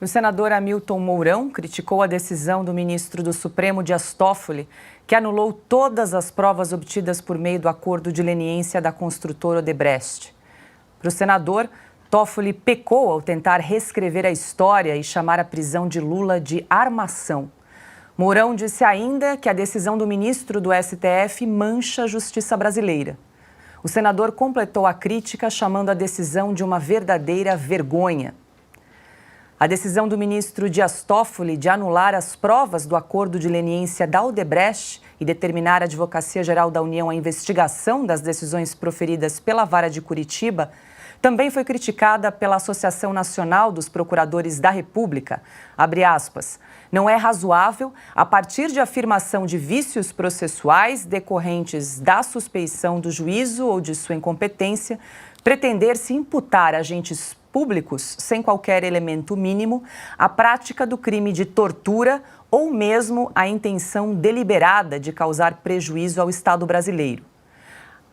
O senador Hamilton Mourão criticou a decisão do ministro do Supremo, Dias Toffoli, que anulou todas as provas obtidas por meio do acordo de leniência da construtora Odebrecht. Para o senador, Toffoli pecou ao tentar reescrever a história e chamar a prisão de Lula de armação. Mourão disse ainda que a decisão do ministro do STF mancha a justiça brasileira. O senador completou a crítica chamando a decisão de uma verdadeira vergonha. A decisão do ministro Dias Toffoli de anular as provas do acordo de leniência da Odebrecht e determinar à Advocacia Geral da União a investigação das decisões proferidas pela Vara de Curitiba também foi criticada pela Associação Nacional dos Procuradores da República. Abre aspas. Não é razoável, a partir de afirmação de vícios processuais decorrentes da suspeição do juízo ou de sua incompetência, pretender-se imputar a agentes públicos, sem qualquer elemento mínimo, a prática do crime de tortura ou mesmo a intenção deliberada de causar prejuízo ao Estado brasileiro.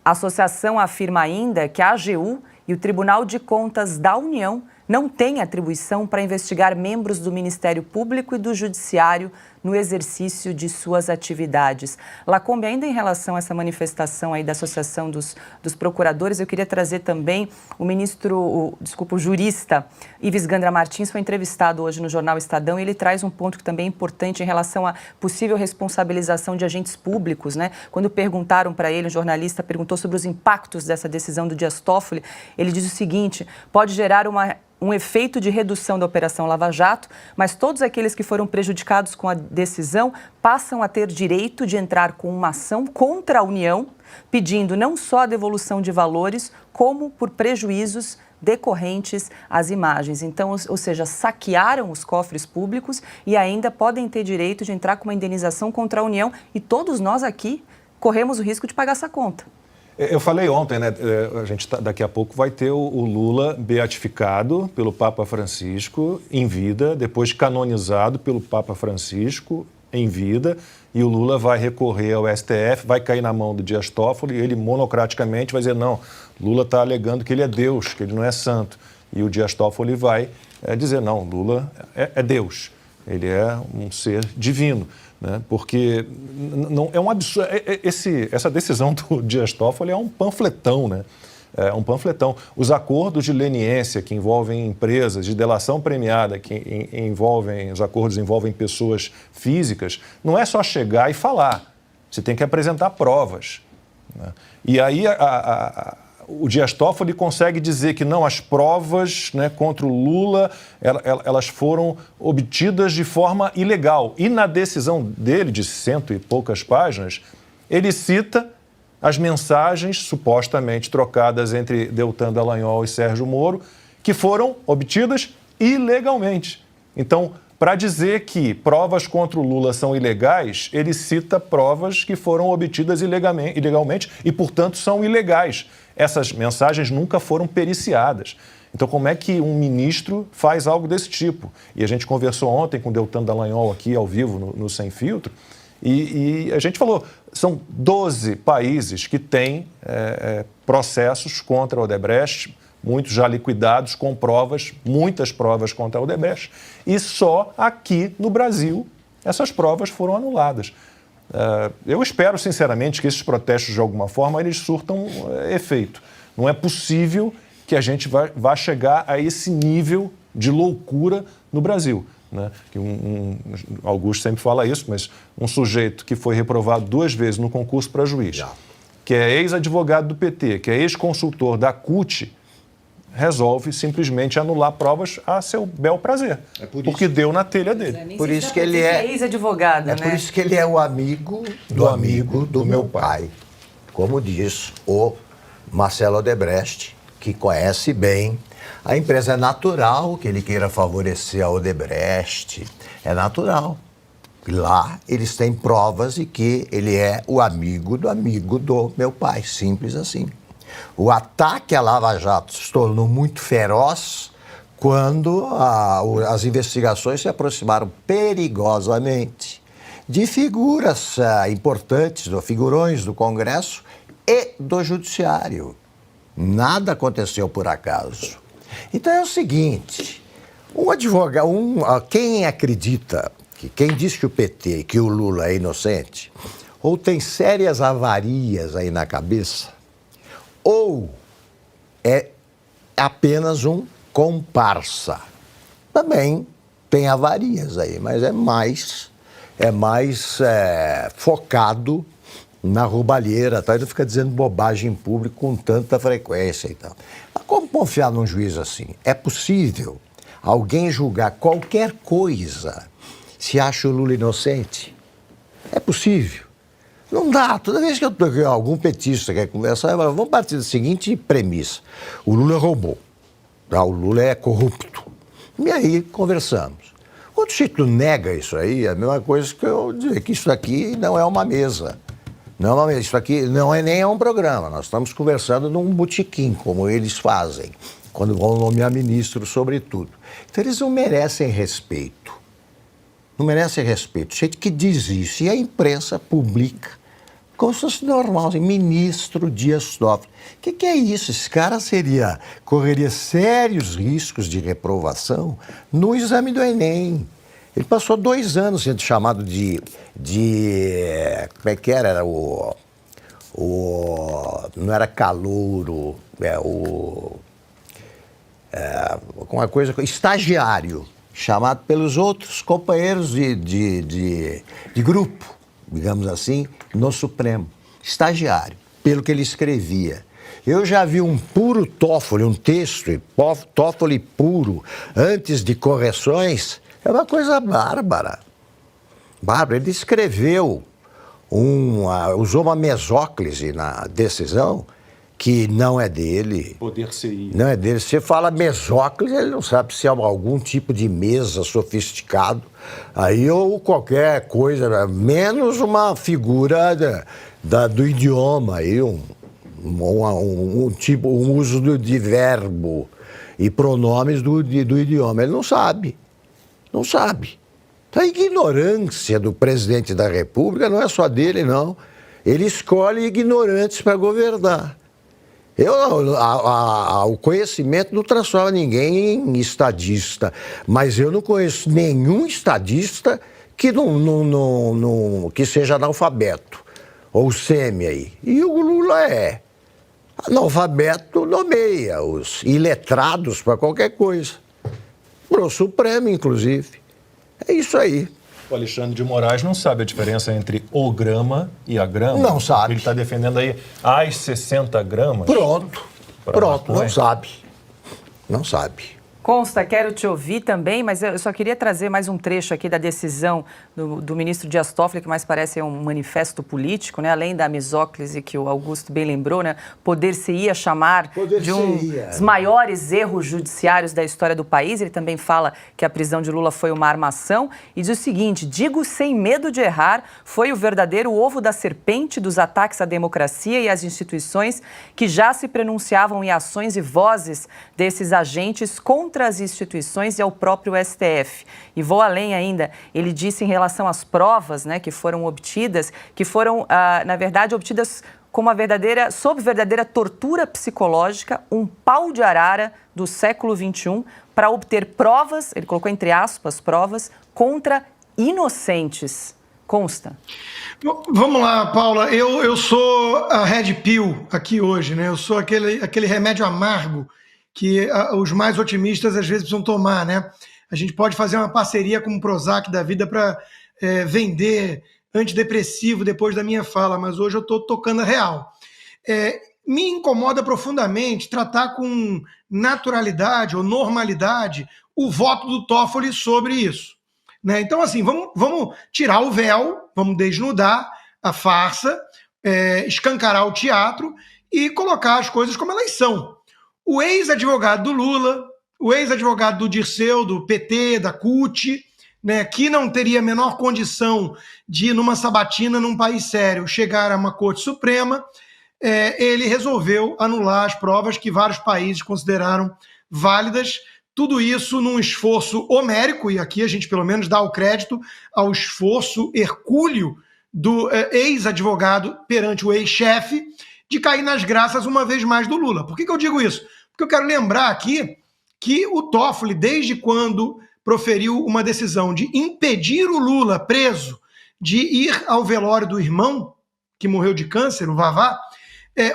A associação afirma ainda que a AGU e o Tribunal de Contas da União não têm atribuição para investigar membros do Ministério Público e do Judiciário no exercício de suas atividades. Lacombe, ainda em relação a essa manifestação aí da Associação dos Procuradores, eu queria trazer também o jurista Ives Gandra Martins, foi entrevistado hoje no jornal Estadão, e ele traz um ponto que também é importante em relação à possível responsabilização de agentes públicos, né? Quando perguntaram para ele, um jornalista perguntou sobre os impactos dessa decisão do Dias Toffoli, ele diz o seguinte: pode gerar um efeito de redução da Operação Lava Jato, mas todos aqueles que foram prejudicados com a decisão passam a ter direito de entrar com uma ação contra a União, pedindo não só a devolução de valores, como por prejuízos decorrentes às imagens. Então, ou seja, saquearam os cofres públicos e ainda podem ter direito de entrar com uma indenização contra a União, e todos nós aqui corremos o risco de pagar essa conta. Eu falei ontem, né? A gente daqui a pouco vai ter o Lula beatificado pelo Papa Francisco em vida, depois canonizado pelo Papa Francisco em vida, e o Lula vai recorrer ao STF, vai cair na mão do Dias Toffoli, e ele monocraticamente vai dizer: não, Lula está alegando que ele é Deus, que ele não é santo. E o Dias Toffoli vai dizer: não, Lula é Deus, ele é um ser divino. Né? Porque não, é um absurdo. Essa decisão do Dias Toffoli é um panfletão, né? É um panfletão. Os acordos de leniência que envolvem empresas, de delação premiada, que os acordos envolvem pessoas físicas, não é só chegar e falar. Você tem que apresentar provas. Né? E aí o Dias Toffoli consegue dizer que não, as provas, né, contra o Lula, elas foram obtidas de forma ilegal. E na decisão dele, de 100 e poucas páginas, ele cita as mensagens supostamente trocadas entre Deltan Dallagnol e Sérgio Moro, que foram obtidas ilegalmente. Então, para dizer que provas contra o Lula são ilegais, ele cita provas que foram obtidas ilegalmente e, portanto, são ilegais. Essas mensagens nunca foram periciadas. Então, como é que um ministro faz algo desse tipo? E a gente conversou ontem com o Deltan Dallagnol aqui ao vivo no Sem Filtro, e a gente falou, são 12 países que têm processos contra a Odebrecht, muitos já liquidados com provas, muitas provas contra a Odebrecht, e só aqui no Brasil essas provas foram anuladas. Eu espero, sinceramente, que esses protestos, de alguma forma, eles surtam efeito. Não é possível que a gente vá chegar a esse nível de loucura no Brasil. Né? Augusto sempre fala isso, mas um sujeito que foi reprovado 2 vezes no concurso para juiz, que é ex-advogado do PT, que é ex-consultor da CUT, resolve simplesmente anular provas a seu bel prazer, porque deu na telha dele. Por isso que ele é ex-advogado, né? Por isso que ele é o amigo do meu pai, como diz o Marcelo Odebrecht, que conhece bem. A empresa é natural que ele queira favorecer a Odebrecht, é natural. E lá eles têm provas de que ele é o amigo do meu pai, simples assim. O ataque à Lava Jato se tornou muito feroz quando as investigações se aproximaram perigosamente de figuras importantes, figurões do Congresso e do Judiciário. Nada aconteceu por acaso. Então é o seguinte, Um advogado, quem acredita, quem diz que o PT, que o Lula é inocente, ou tem sérias avarias aí na cabeça, ou é apenas um comparsa. Também tem avarias aí, mas é mais focado na roubalheira, tá? Ele não fica dizendo bobagem em público com tanta frequência e tal. Mas como confiar num juiz assim? É possível alguém julgar qualquer coisa se acha o Lula inocente? É possível. Não dá. Toda vez que algum petista quer conversar, vamos partir da seguinte premissa. O Lula roubou. Tá? O Lula é corrupto. E aí conversamos. Quando o Chico nega isso aí, é a mesma coisa que eu dizer que isso aqui não é uma mesa. Não é uma mesa. Isso aqui não é nem um programa. Nós estamos conversando num botequim, como eles fazem, quando vão nomear ministro, sobretudo. Então eles não merecem respeito. Não merecem respeito. Gente que diz isso. E a imprensa publica como se fosse normal, assim, ministro Dias Toffoli. O que é isso? Esse cara correria sérios riscos de reprovação no exame do Enem. Ele passou 2 anos sendo chamado de como é que era? Era não era calouro, alguma coisa, estagiário, chamado pelos outros companheiros de grupo, digamos assim, no Supremo. Estagiário, pelo que ele escrevia. Eu já vi um puro Toffoli, um texto, Toffoli puro, antes de correções, é uma coisa bárbara. Bárbara, ele escreveu, usou uma mesóclise na decisão, que não é dele. Poder CI. Não é dele. Você fala mesóclise, ele não sabe se é algum tipo de mesa sofisticado, aí ou qualquer coisa, menos uma figura do idioma, aí um uso de verbo e pronomes do idioma. Ele não sabe. Não sabe. Então, a ignorância do presidente da República não é só dele, não. Ele escolhe ignorantes para governar. O conhecimento não transforma ninguém em estadista, mas eu não conheço nenhum estadista que, que seja analfabeto, ou semi aí. E o Lula é. Analfabeto nomeia os iletrados para qualquer coisa. Pro Supremo, inclusive. É isso aí. O Alexandre de Moraes não sabe a diferença entre o grama e a grama. Não sabe. Ele está defendendo aí as 60 gramas. Pronto, não sabe. Não sabe. Consta, quero te ouvir também, mas eu só queria trazer mais um trecho aqui da decisão do ministro Dias Toffoli, que mais parece um manifesto político, né? Além da mesóclise que o Augusto bem lembrou, né? Poder-se-ia chamar de um dos maiores erros judiciários da história do país. Ele também fala que a prisão de Lula foi uma armação e diz o seguinte: digo sem medo de errar, foi o verdadeiro ovo da serpente dos ataques à democracia e às instituições que já se pronunciavam em ações e vozes desses agentes contra as instituições e ao próprio STF. E vou além ainda, ele disse em relação às provas, né, que foram obtidas, que foram, na verdade, obtidas sob verdadeira tortura psicológica, um pau de arara do século XXI, para obter provas, ele colocou entre aspas, provas, contra inocentes. Consta. Vamos lá, Paula. Eu sou a Red Pill aqui hoje, né? Eu sou aquele remédio amargo que os mais otimistas às vezes precisam tomar, né? A gente pode fazer uma parceria com o Prozac da vida para vender antidepressivo depois da minha fala, mas hoje eu estou tocando a real. Me incomoda profundamente tratar com naturalidade ou normalidade o voto do Toffoli sobre isso, né? Então, assim, vamos tirar o véu, vamos desnudar a farsa, escancarar o teatro e colocar as coisas como elas são. O ex-advogado do Lula, o ex-advogado do Dirceu, do PT, da CUT, né, que não teria a menor condição de ir numa sabatina num país sério, chegar a uma Corte Suprema, ele resolveu anular as provas que vários países consideraram válidas. Tudo isso num esforço homérico, e aqui a gente pelo menos dá o crédito ao esforço hercúleo do ex-advogado perante o ex-chefe, de cair nas graças uma vez mais do Lula. Por que eu digo isso? Porque eu quero lembrar aqui que o Toffoli, desde quando proferiu uma decisão de impedir o Lula preso de ir ao velório do irmão, que morreu de câncer, o Vavá,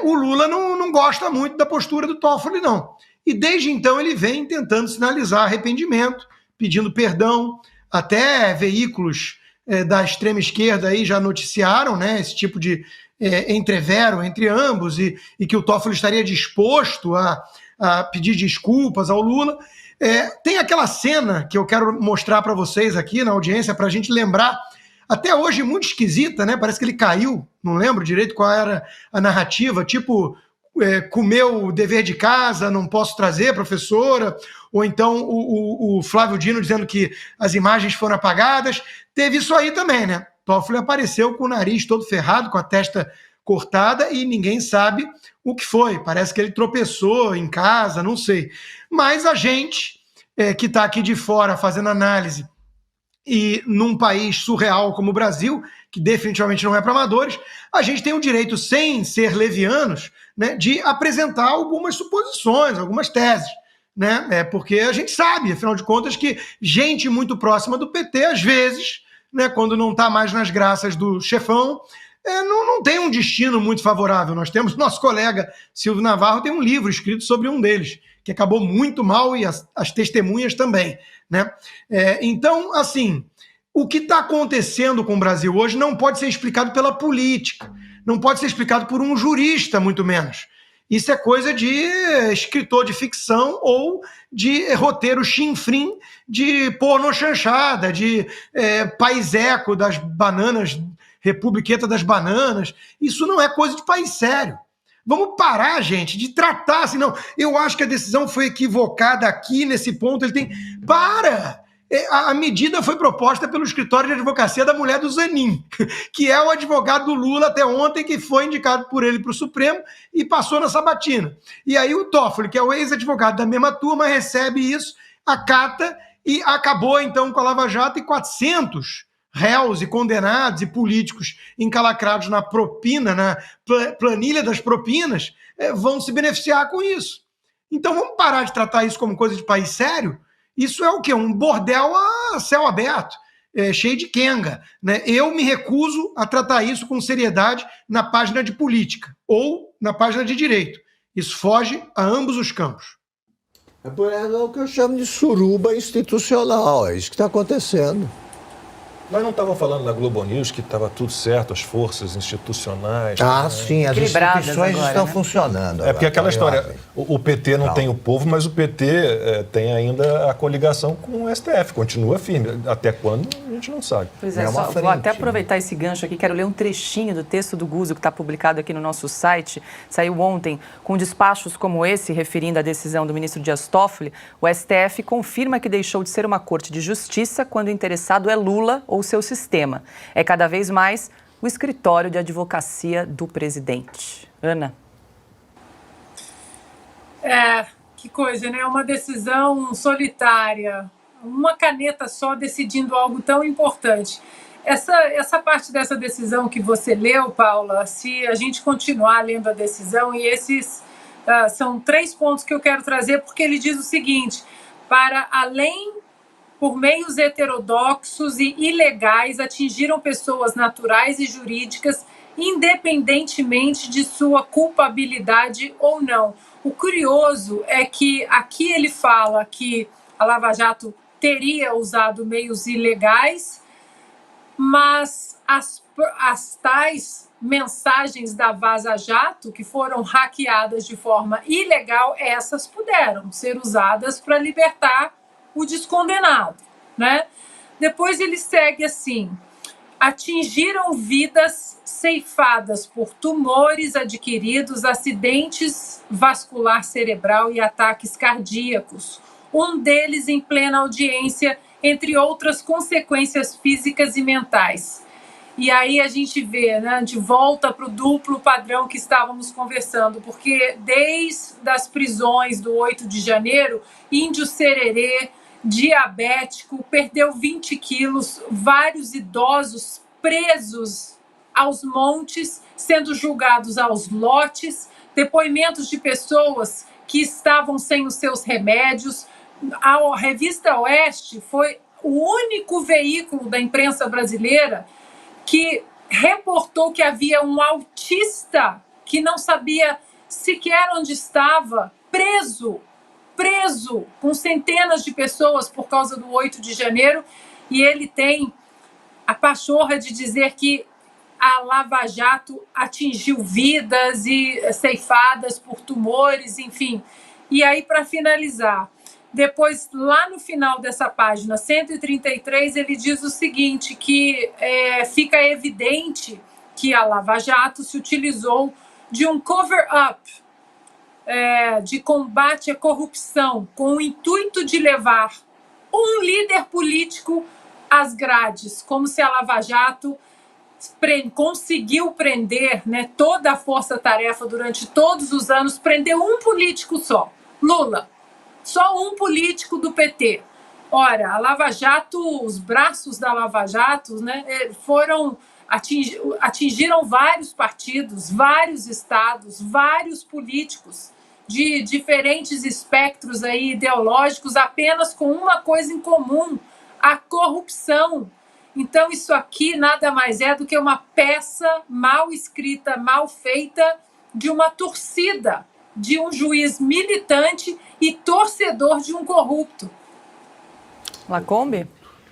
o Lula não gosta muito da postura do Toffoli, não. E desde então ele vem tentando sinalizar arrependimento, pedindo perdão, até veículos da extrema esquerda aí já noticiaram, né, esse tipo de entrevero entre ambos e que o Toffoli estaria disposto a pedir desculpas ao Lula. Tem aquela cena que eu quero mostrar para vocês aqui na audiência, para a gente lembrar, até hoje muito esquisita, né? Parece que ele caiu, não lembro direito qual era a narrativa, tipo, comeu o dever de casa, não posso trazer, professora, ou então o Flávio Dino dizendo que as imagens foram apagadas. Teve isso aí também, né? Toffoli apareceu com o nariz todo ferrado, com a testa cortada, e ninguém sabe o que foi. Parece que ele tropeçou em casa, não sei. Mas a gente, que está aqui de fora fazendo análise, e num país surreal como o Brasil, que definitivamente não é para amadores, a gente tem o direito, sem ser levianos, né, de apresentar algumas suposições, algumas teses. Né? Porque a gente sabe, afinal de contas, que gente muito próxima do PT, às vezes, né, quando não está mais nas graças do chefão, não tem um destino muito favorável. Nós temos, nosso colega Silvio Navarro tem um livro escrito sobre um deles, que acabou muito mal, e as testemunhas também. Né? Então, assim, o que está acontecendo com o Brasil hoje não pode ser explicado pela política, não pode ser explicado por um jurista, muito menos. Isso é coisa de escritor de ficção ou de roteiro chinfrim de pornochanchada, de paiseco das bananas, republiqueta das bananas. Isso não é coisa de país sério. Vamos parar, gente, de tratar assim, não. Eu acho que a decisão foi equivocada aqui, nesse ponto. Ele tem. Para! A medida foi proposta pelo escritório de advocacia da mulher do Zanin, que é o advogado do Lula até ontem, que foi indicado por ele para o Supremo e passou na sabatina. E aí o Toffoli, que é o ex-advogado da mesma turma, recebe isso, acata e acabou então com a Lava Jato, e 400 réus e condenados e políticos encalacrados na propina, na planilha das propinas, vão se beneficiar com isso. Então vamos parar de tratar isso como coisa de país sério? Isso é o quê? Um bordel a céu aberto, cheio de quenga. Né? Eu me recuso a tratar isso com seriedade na página de política ou na página de direito. Isso foge a ambos os campos. É o que eu chamo de suruba institucional, é isso que está acontecendo. Mas não estavam falando na Globo News que estava tudo certo, as forças institucionais... Sim, as instituições agora, estão funcionando. Porque aquela história, o PT não tem o povo, mas o PT tem ainda a coligação com o STF, continua firme. Até quando, a gente não sabe. Pois é, vou até aproveitar esse gancho aqui, quero ler um trechinho do texto do Guzzo que está publicado aqui no nosso site, saiu ontem, com despachos como esse, referindo à decisão do ministro Dias Toffoli. O STF confirma que deixou de ser uma corte de justiça quando o interessado é Lula ou seu sistema. É cada vez mais o escritório de advocacia do presidente. Ana. Que coisa, né? Uma decisão solitária, uma caneta só decidindo algo tão importante. Essa parte dessa decisão que você leu, Paula, se a gente continuar lendo a decisão, e esses são 3 pontos que eu quero trazer, porque ele diz o seguinte: para além, por meios heterodoxos e ilegais, atingiram pessoas naturais e jurídicas, independentemente de sua culpabilidade ou não. O curioso é que aqui ele fala que a Lava Jato teria usado meios ilegais, mas as tais mensagens da Vaza Jato, que foram hackeadas de forma ilegal, essas puderam ser usadas para libertar o descondenado, né? Depois ele segue assim: atingiram vidas ceifadas por tumores adquiridos, acidentes vascular cerebral e ataques cardíacos, um deles em plena audiência, entre outras consequências físicas e mentais. E aí a gente vê, né, de volta para o duplo padrão que estávamos conversando, porque desde as prisões do 8 de janeiro, Índio Sererê, diabético, perdeu 20 quilos, vários idosos presos aos montes, sendo julgados aos lotes, depoimentos de pessoas que estavam sem os seus remédios, A revista Oeste foi o único veículo da imprensa brasileira que reportou que havia um autista que não sabia sequer onde estava, preso com centenas de pessoas por causa do 8 de janeiro, e ele tem a pachorra de dizer que a Lava Jato atingiu vidas e ceifadas por tumores, enfim. E aí, para finalizar, depois, lá no final dessa página 133, ele diz o seguinte, que fica evidente que a Lava Jato se utilizou de um cover-up, de combate à corrupção, com o intuito de levar um líder político às grades, como se a Lava Jato conseguiu prender, né, toda a força-tarefa durante todos os anos, prender um político só, Lula. Só um político do PT. Ora, a Lava Jato, os braços da Lava Jato, né, atingiram vários partidos, vários estados, vários políticos de diferentes espectros aí ideológicos, apenas com uma coisa em comum: a corrupção. Então, isso aqui nada mais é do que uma peça mal escrita, mal feita, de uma torcida, de um juiz militante e torcedor de um corrupto. Lacombe?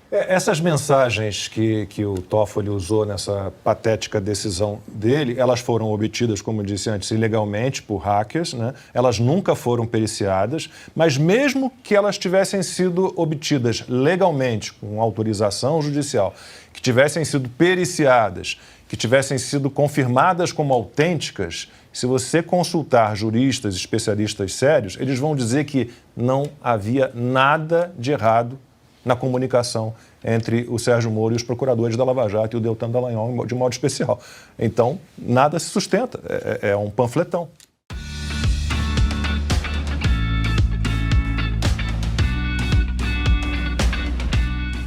Essas mensagens que o Toffoli usou nessa patética decisão dele, elas foram obtidas, como eu disse antes, ilegalmente por hackers, né? Elas nunca foram periciadas, mas mesmo que elas tivessem sido obtidas legalmente, com autorização judicial, que tivessem sido periciadas, que tivessem sido confirmadas como autênticas, se você consultar juristas, especialistas sérios, eles vão dizer que não havia nada de errado na comunicação entre o Sérgio Moro e os procuradores da Lava Jato e o Deltan Dallagnol de modo especial. Então, nada se sustenta, é um panfletão.